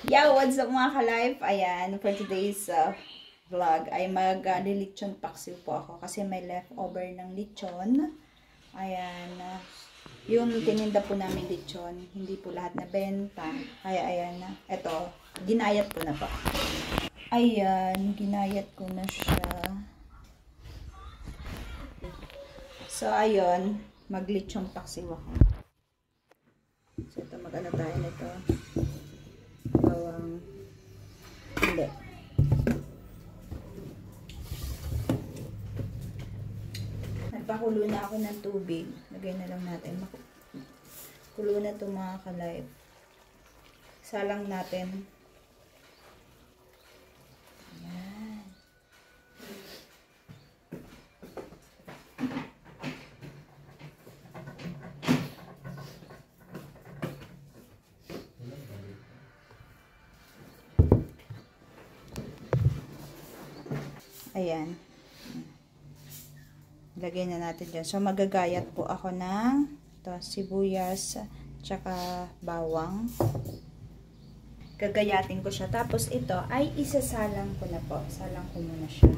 Yeah, what's up mga ka-life? Ayan, for today's vlog ay mag-lechon paksiw po ako kasi may leftover ng lechon. Ayan, yung tininda po namin lechon, hindi po lahat na benta. Kaya ayan na, eto, ginayat ko na po. Ayan, ginayat ko na siya. So, ayun, mag-lechon paksiw ako. So, ito, mag-ano tayo nito. Bawang, hindi. Nagpakulo na ako ng tubig. Lagay na lang natin. Kulo na ito mga ka-live. Salang natin. Ayan. Ayan. Lagay na natin dyan. So, magagayat po ako ng sibuyas, tsaka bawang. Gagayatin ko siya. Tapos, ito ay isasalang ko na po. Salang ko muna siya.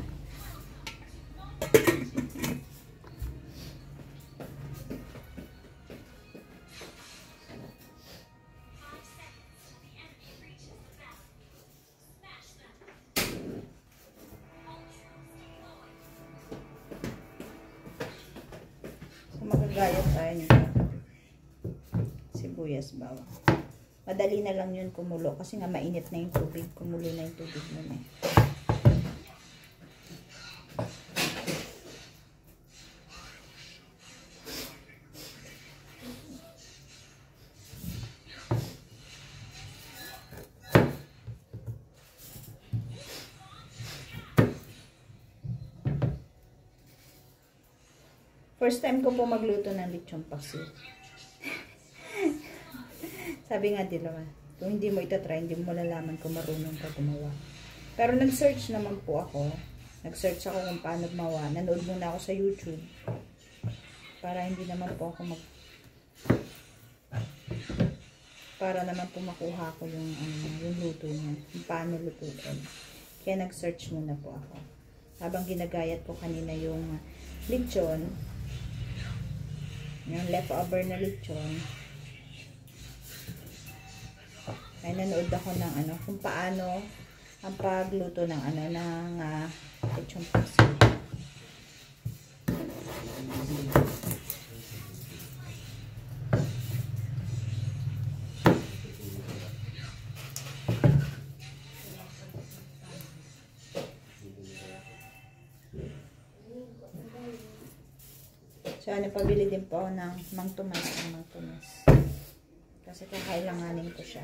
Magagayat tayo nito. Sibuyas, bawang. Madali na lang yun kumulo kasi nga mainit na yung tubig. Kumulo na yung tubig nun eh. First time ko po magluto ng lechon paksiw. Sabi nga nila, kung hindi mo itatry, hindi mo malalaman kung marunong ka gumawa. Pero nag-search naman po ako. Nag-search ako kung paano gumawa. Nanood muna ako sa YouTube. Para hindi naman po ako para naman po makuha ko yung luto niya. Kung paano lutuin. Kaya nag-search muna po ako. Habang ginagayat ko kanina yung lechon, yung leftover na lechon, ay nanood ako ng kung paano ang pagluto ng lechon paksiw. So, pabili din po ako ng Mang Tomas. Kasi kakailanganin ko siya.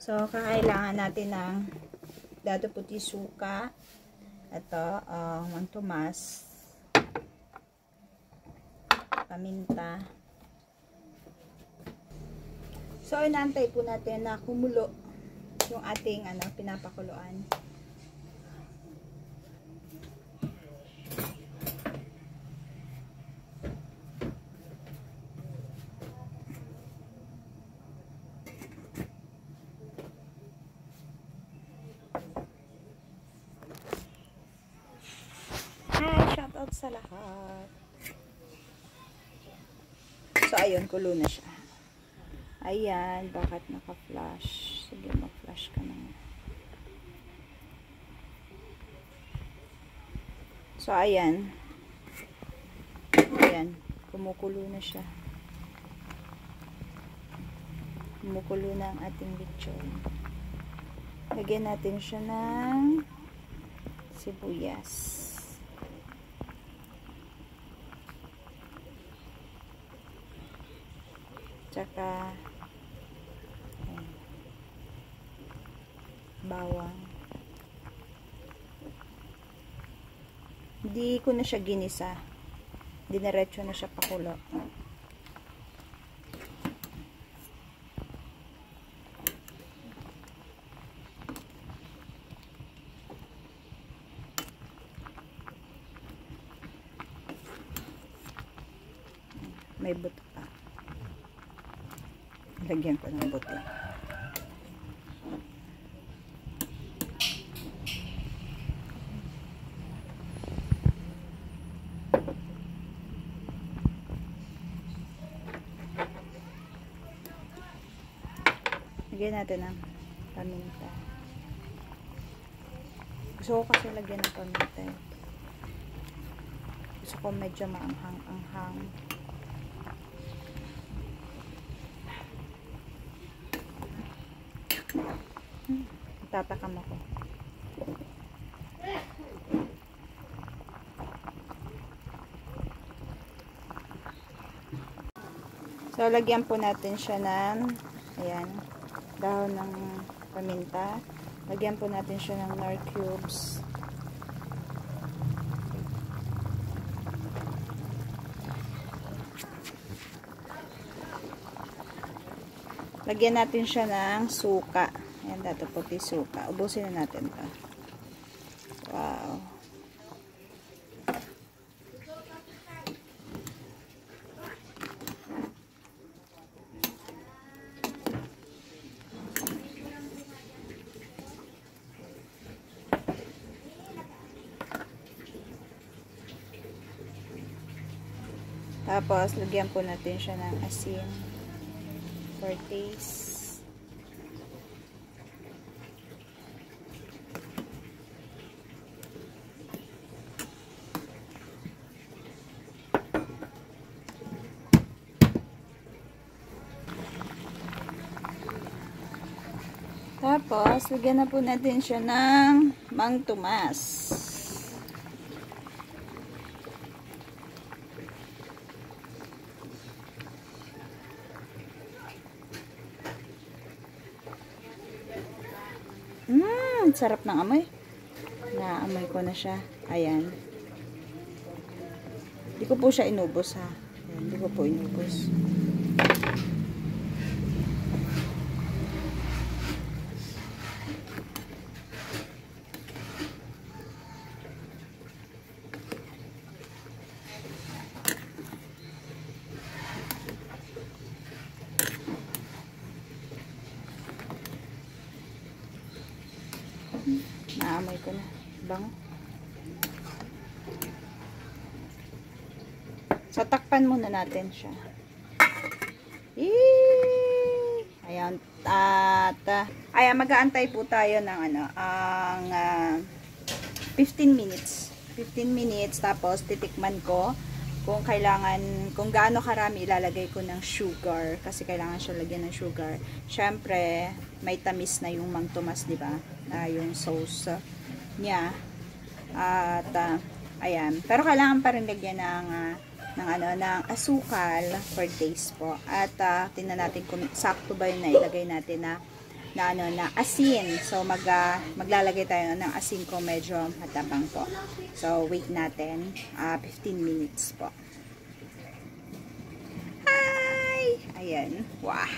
So, kakailangan natin ng dado puti suka, ito, Mang Tomas, paminta. So, inaantay po natin na kumulo yung ating pinapakuluan. out sa lahat. So, ayun, kulo na siya. Ayan, bakit naka-flash? Sige, mag-flash ka na. So, ayan. Ayan, kumukulo na siya. Kumukulo na ang ating lechon. Lagyan natin siya ng sibuyas. Tsaka ayan, bawang. Hindi ko na siya ginisa. Diniretso na siya pakulo. May buto pa. Lagyan ko ng buto. Lagyan natin ng paminta. Gusto ko kasi lagyan ng paminta. Gusto ko medyo maanghang-anghang. Tatakam ako. So, lagyan po natin siya ng ayan, dahon ng paminta. Lagyan po natin siya ng nor cubes. Lagyan natin siya ng suka. Ayan, dato puti suka. Ubusin na natin ito. Wow. Tapos, lagyan po natin siya ng asin for taste. Tapos, lagyan na po natin siya ng Mang Tomas. Sarap ng amoy. Naamoy ko na siya. Ayan. Hindi ko po siya inubos ha. Ayan, hindi ko po inubos. Naamoy ko na. Bango. So, takpan muna natin siya. Ayan. Ayan, mag-aantay po tayo ng ang 15 minutes. 15 minutes, tapos titikman ko kung kailangan, kung gaano karami ilalagay ko ng sugar. Kasi kailangan siya lagyan ng sugar. Syempre, may tamis na yung Mang Tomas, di ba? Yung sauce niya. At, ayan. Pero kailangan pa rin lagyan ng asukal for taste po. At, tingnan natin kung sakto ba yung nailagay natin na asin. So, maglalagay tayo ng asin ko medyo matabang po. So, wait natin. 15 minutes po. Hi! Ayan. Wow!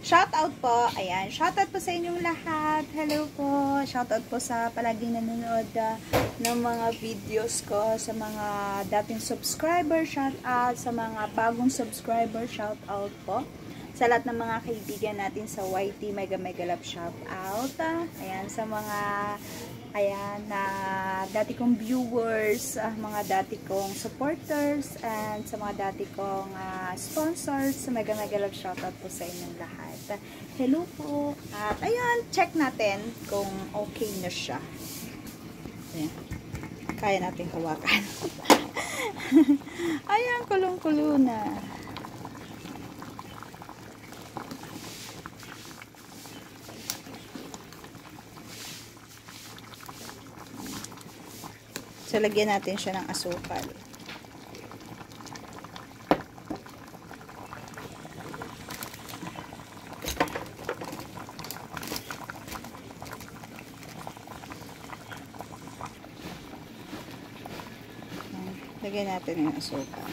Shoutout po. Ayan. Shoutout po sa inyong lahat. Hello po. Shoutout po sa palaging nanonood ng mga videos ko. Sa mga dating subscriber, shoutout. Sa mga bagong subscriber, shoutout po. Sa lahat ng mga kaibigan natin sa YT Mega Love, shoutout. Ayan. Sa mga Ayan, na dati kong viewers, mga dati kong supporters, and sa mga dati kong sponsors, mega love shoutout po sa inyong lahat. Hello po. At ayan, check natin kung okay na siya. Ayan. Kaya natin hawakan. Ayan, kulong-kulo na. So, lagyan natin siya ng asukal. Lagyan natin yung asukal.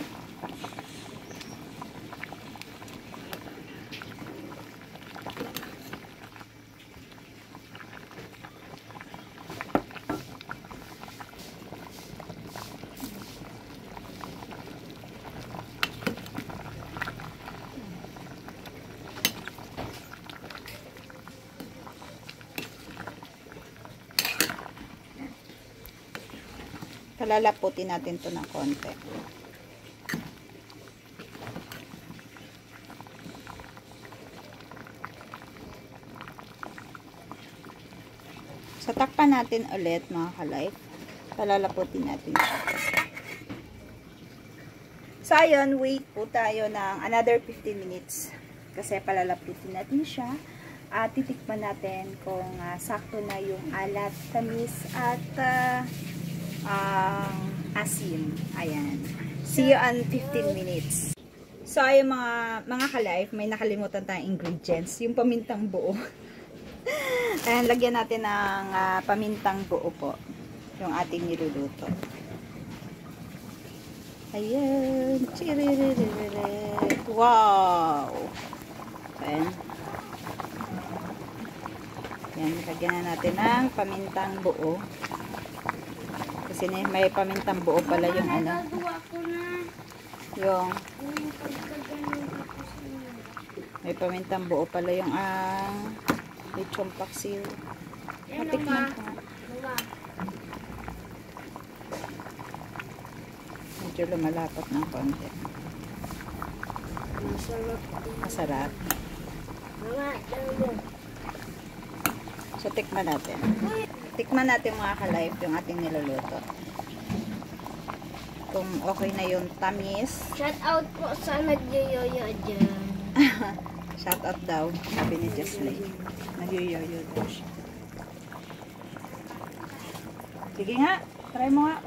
Palalaputin natin to ng konti. So, takpan natin ulit mga ka-life. Palalaputin natin siya. So, ayun, wait po tayo ng another 15 minutes. Kasi palalaputin natin siya. At titikman natin kung sakto na yung alat, tamis, at asim. Ayan. See you in 15 minutes. So, ayun mga ka-life, may nakalimutan tayong ingredients. Yung pamintang buo. Ayan, lagyan natin ng pamintang buo po. Yung ating niluluto. Ayan. Wow! Ayan. Ayan, lagyan na natin ng pamintang buo. Kasi may pamintang buo pala yung ano. Yung may pamintang buo pala yung lechon paksiw. Matikman ko. Medyo lumalapat ng konti. Masarap. So, tikman natin. Tikman natin mga ka-life yung ating niluluto. Kung okay na yung tamis. Shout out po sa nagyoyoyo dyan. Shout out daw, sabi ni Jesslyn. Nagyoyoyo daw siya. Sige nga, try mo nga.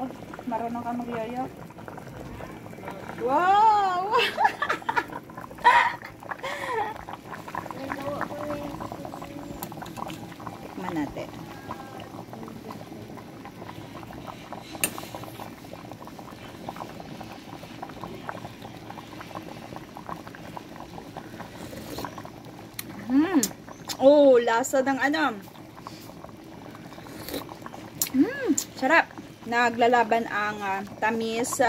Marunong ka magyoyo. Wow! Tikman natin. Oh, lasa ng ano. Sarap. Naglalaban ang tamis,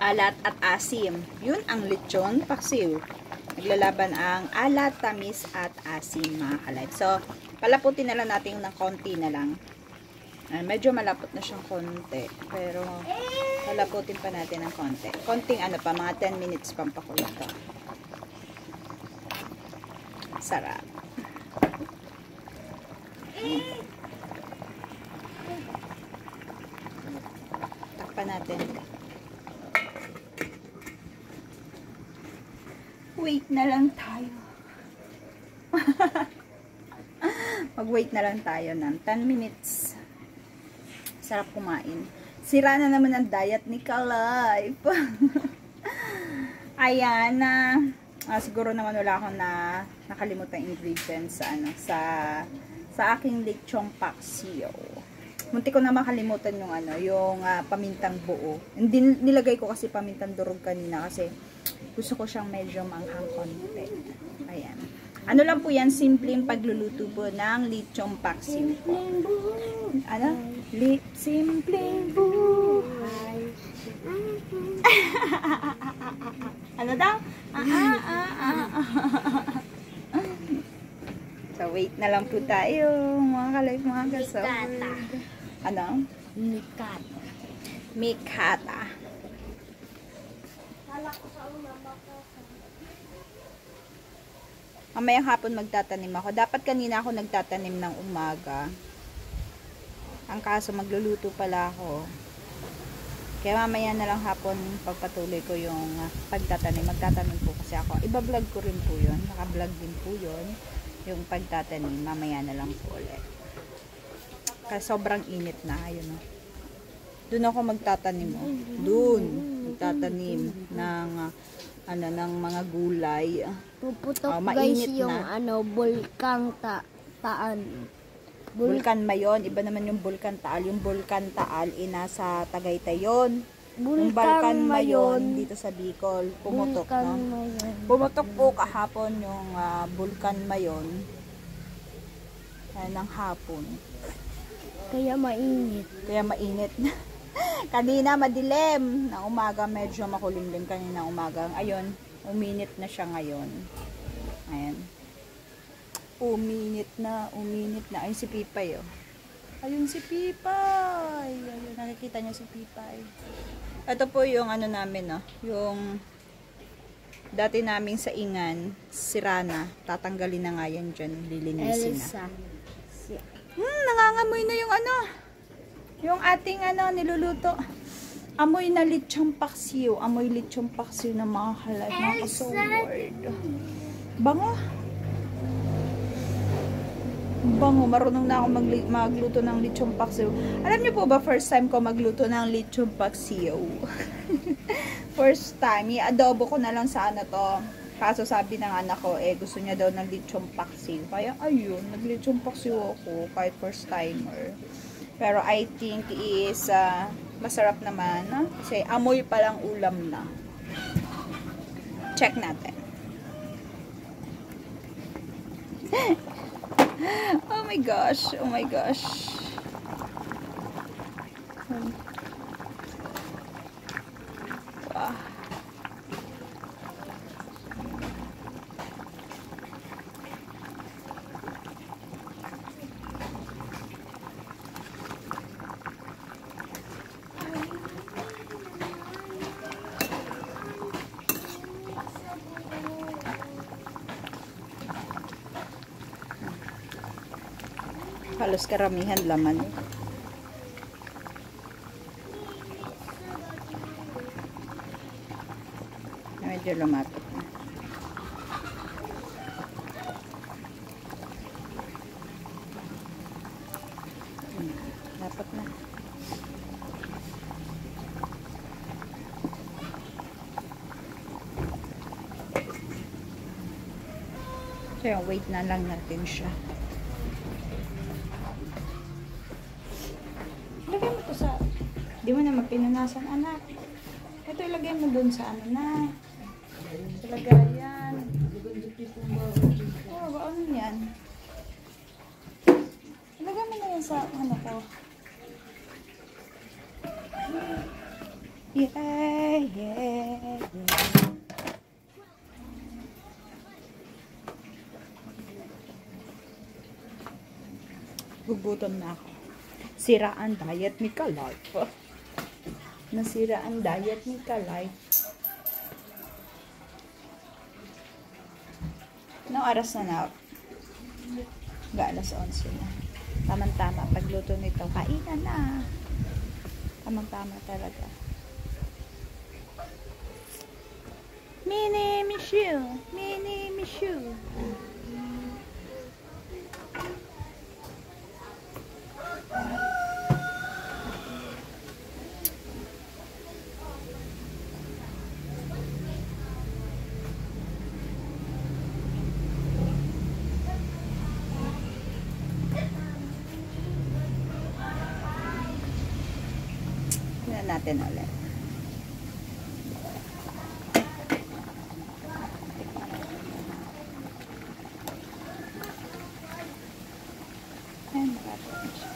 alat at asim. Yun ang lechon paksiw. Naglalaban ang alat, tamis at asim mga ka-life. So, palaputin na lang natin ng konti na lang. Medyo malapot na siyang konti. Pero, palaputin pa natin ng konti. Konting ano pa, mga 10 minutes pang pakulo to. Sarap. Takpan natin. Wait na lang tayo. Mag-wait na lang tayo ng 10 minutes. Sarap kumain. Sira na naman ang diet ni ka-life. Ayan na. Siguro naman wala akong nakalimutan ingredients sa aking lechong paksiw. Munti ko na makalimutan yung yung pamintang buo. Hindi nilagay ko kasi pamintang durog kanina kasi gusto ko siyang medyo manghang konti. Ayan. Ano lang po yan, simpleng pagluluto po ng lechong paksiw po. Ano? Simpleng buhay. Ano daw? So, Wait na lang po tayo, mga ka-life, mga kasawad. Ano? Mikata. Mikata. Mamayang hapon magtatanim ako. Dapat kanina ako nagtatanim ng umaga. Ang kaso magluluto pala ako. Kaya mamaya na lang hapon pagpatuloy ko yung pagtatanim. Magtatanim po kasi ako. Iba-vlog ko rin po yun. Naka-vlog din po yun. Yung pagtatanim. Mamaya na lang po ulit. Kasi sobrang init na. Ayun o. Doon ako magtatanim o. Doon. Magtatanim ng ng mga gulay. Puputok guys yung na. Bulkang Taan. Bulkan Mayon, iba naman yung Bulkan Taal. Yung Bulkan Taal, nasa Tagaytay yun. Yung Bulkan Mayon, dito sa Bicol, pumutok, no? Pumutok po kahapon yung Bulkan Mayon. Ng hapon. Kaya mainit. Kaya mainit. Kanina madilim. Na umaga medyo makulimlim kanina umaga. Ayun, uminit na siya ngayon. Ayan. Uminit na. Ayun si Pipay, oh. Ayun si Pipay. Ayun, nakikita niyo si Pipay. Ito po yung namin, oh. Yung dati naming saingan, sirana. Tatanggalin na nga yan dyan. Lilinisin Elsa. na. Nangangamoy na yung yung ating niluluto. Amoy na lechong paksiw. Amoy lechong paksiw na mga halay. Mga kasaward. Bango. Bango. Marunong na ako magluto ng lechong paksiw. Alam niyo po ba, first time ko magluto ng lechong paksiw? First time. I-adobo ko na lang sa to. Kaso sabi ng anak ko, gusto niya daw ng lechong paksiw. Kaya ayun, nag-lechong paksiw ako kahit first timer. Pero I think is masarap naman. Kasi amoy palang ulam na. Check natin. Oh my gosh. Oh my gosh. Wow. Halos karamihan laman. Medyo lumapit na. Dapat na. So, wait na lang natin siya. Ilagay mo to sa... Di mo naman pinunasan, anak. Ito ilagay mo dun sa na. Sa lagayan. Oh, ba ano yan? Ilagay mo na yan sa ko. Yeah. Gugutom na ako. Sira ang diet ni Ka-Life. Nasira ang diet ni Ka-Life. Anong oras na? Alas 11 na. Tamang-tama. Pagluto nito, kainan na. Tamang-tama talaga. Mini Michu. Mini Michu. Natin ulit. Ayan, nakataon siya.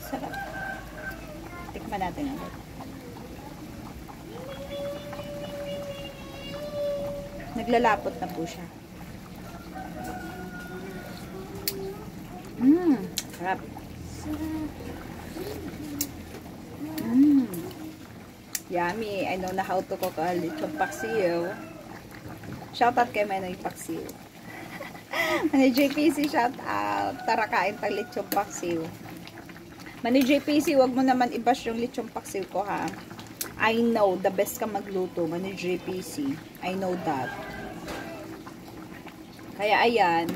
Sarap. Tikman natin ulit. Naglalapot na po siya. Sarap. Yummy. I know na how to cook a lechon paksiw. Shoutout kay Manoy Paksiw. Manoy JPC, shoutout. Tara kain tag lechon paksiw. Manoy JPC, wag mo naman i-bash yung lechon paksiw ko, ha. I know, the best ka magluto, Manoy JPC. I know that. Kaya ayan.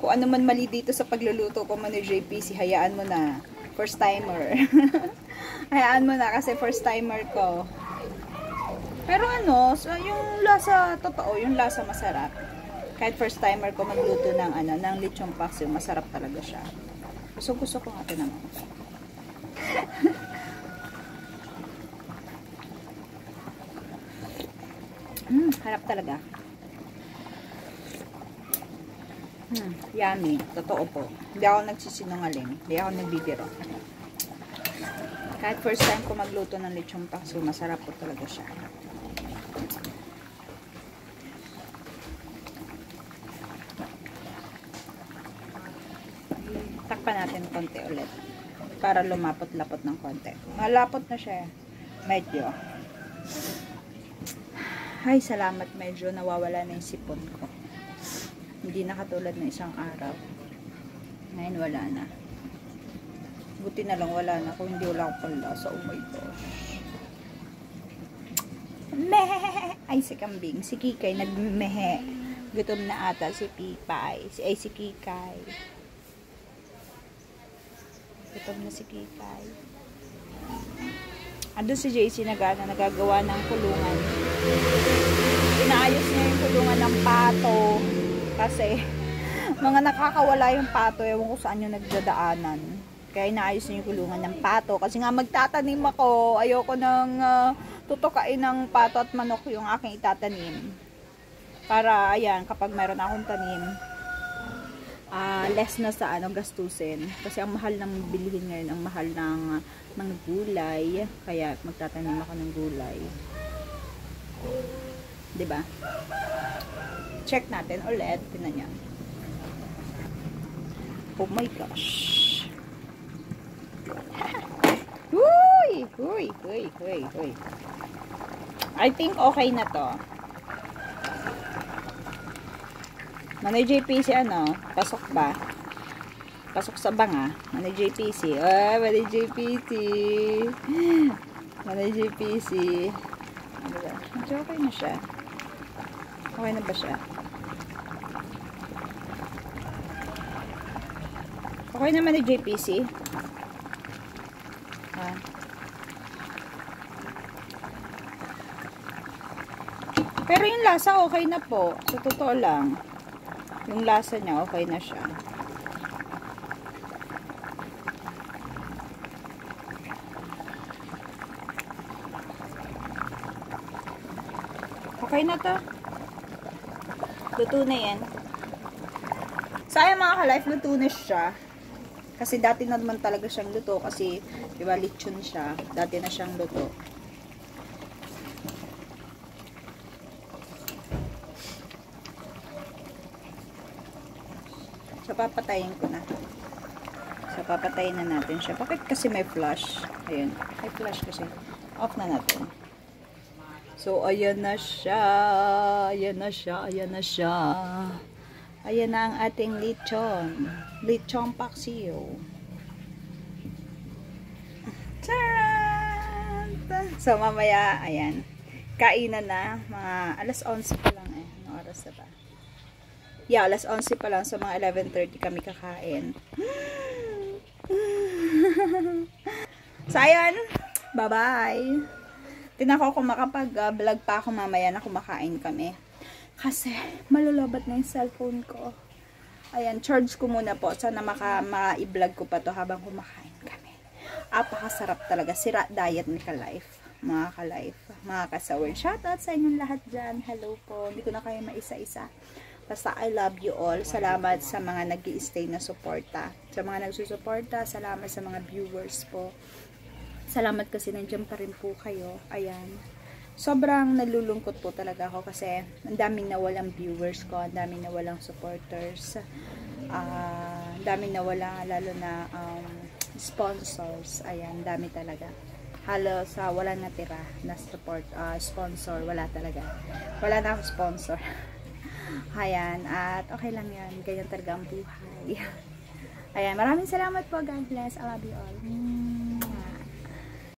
Kung ano man mali dito sa pagluluto ko, Manoy JPC, hayaan mo na. First timer. Hayaan mo na kasi first timer ko. Pero ano, so yung lasa, totoo, yung lasa masarap. Kahit first timer ko magluto ng ng lechon paksiw, masarap talaga siya. Gusto ko nga ito naman. Harap talaga. Yummy. Totoo po. Hindi ako nagsisinungaling. Hindi ako nagbibiro. Kahit first time ko magluto ng lechon paksiw, masarap po talaga siya. Takpan natin konti ulit para lumapot-lapot ng konti. Malapot na siya. Medyo. Ay, salamat. Medyo nawawala na yung sipon ko. Hindi na katulad ng isang araw. Ngayon wala na. Buti na lang wala na. Kung hindi wala akong panlasa. Oh my gosh. Mehe! Ay, si Kambing. Si Kikay nagmehe. Gutom na ata si Pipay. Si Kikay. Gutom na si Kikay. Ando si JC nagagawa ng kulungan. Inaayos niya yung kulungan ng pato. Kasi, mga nakakawala yung pato. Ewan ko saan yung nagdadaanan. Kaya inaayos niya yung kulungan ng pato. Kasi nga magtatanim ako. Ayoko nang tutukain ng pato at manok yung aking itatanim. Para, ayan, kapag meron akong tanim, less na sa gastusin. Kasi ang mahal ng bilihin ngayon, ang mahal ng mga gulay. Kaya magtatanim ako ng gulay. 'Di ba? Check natin ulit. Tingnan niyo. Oh my gosh. Uy! Uy! Uy! Uy! Uy! I think okay na to. Manoy JPC pasok ba? Pasok sa banga. Manoy JPC. Manoy JPC. Manoy JPC. Ano ba? Medyo okay na siya. Okay na ba siya? Okay naman ni JPC. Pero yung lasa okay na po. Sa totoo lang. Yung lasa niya okay na siya. Okay na to. Luto na yan. Sayang mga ka-life, luto na siya. Kasi dati na naman talaga siyang luto. Kasi, diba, lechon siya. Dati na siyang luto. So, papatayin ko na. So, papatayin na natin siya. Bakit kasi may flash? Ayun. May flash kasi. Off na natin. So, ayan na siya. Ayan na siya. Ayan na siya. Ayan na ang ating lechon. Lechon paksiw. Charan! So, mamaya, ayan. Kainan na. Mga alas 11 pa lang eh. Anong oras na ba? Yeah, alas 11 pa lang. So, mga 11:30 kami kakain. So, ayan. Bye-bye. Tinako kung makapag-vlog pa ako mamaya na kumakain kami. Kasi, malulabat na yung cellphone ko. Ayan, charge ko muna po. Sana ma-i-vlog ko pa to habang kumakain kami. Apakasarap talaga. Sira diet ni ka-life. Mga ka-life. Mga ka-sour. Shoutout sa inyong lahat dyan. Hello po. Hindi ko na kayo maisa-isa. Basta I love you all. Salamat sa mga nag-i-stay na suporta. Sa mga nagsusuporta, salamat sa mga viewers po. Salamat kasi nandiyan pa rin po kayo. Ayan. sobrang nalulungkot po talaga ako kasi ang daming nawalang viewers ko, ang daming nawalang supporters, ang daming nawala, lalo na sponsors. Ayan, dami talaga. Halos wala natira na support, sponsor, wala talaga. Wala na akong sponsor. Ayan, at okay lang yan. Ganyan talaga ang buhay. Ayan, maraming salamat po. God bless. I love you all.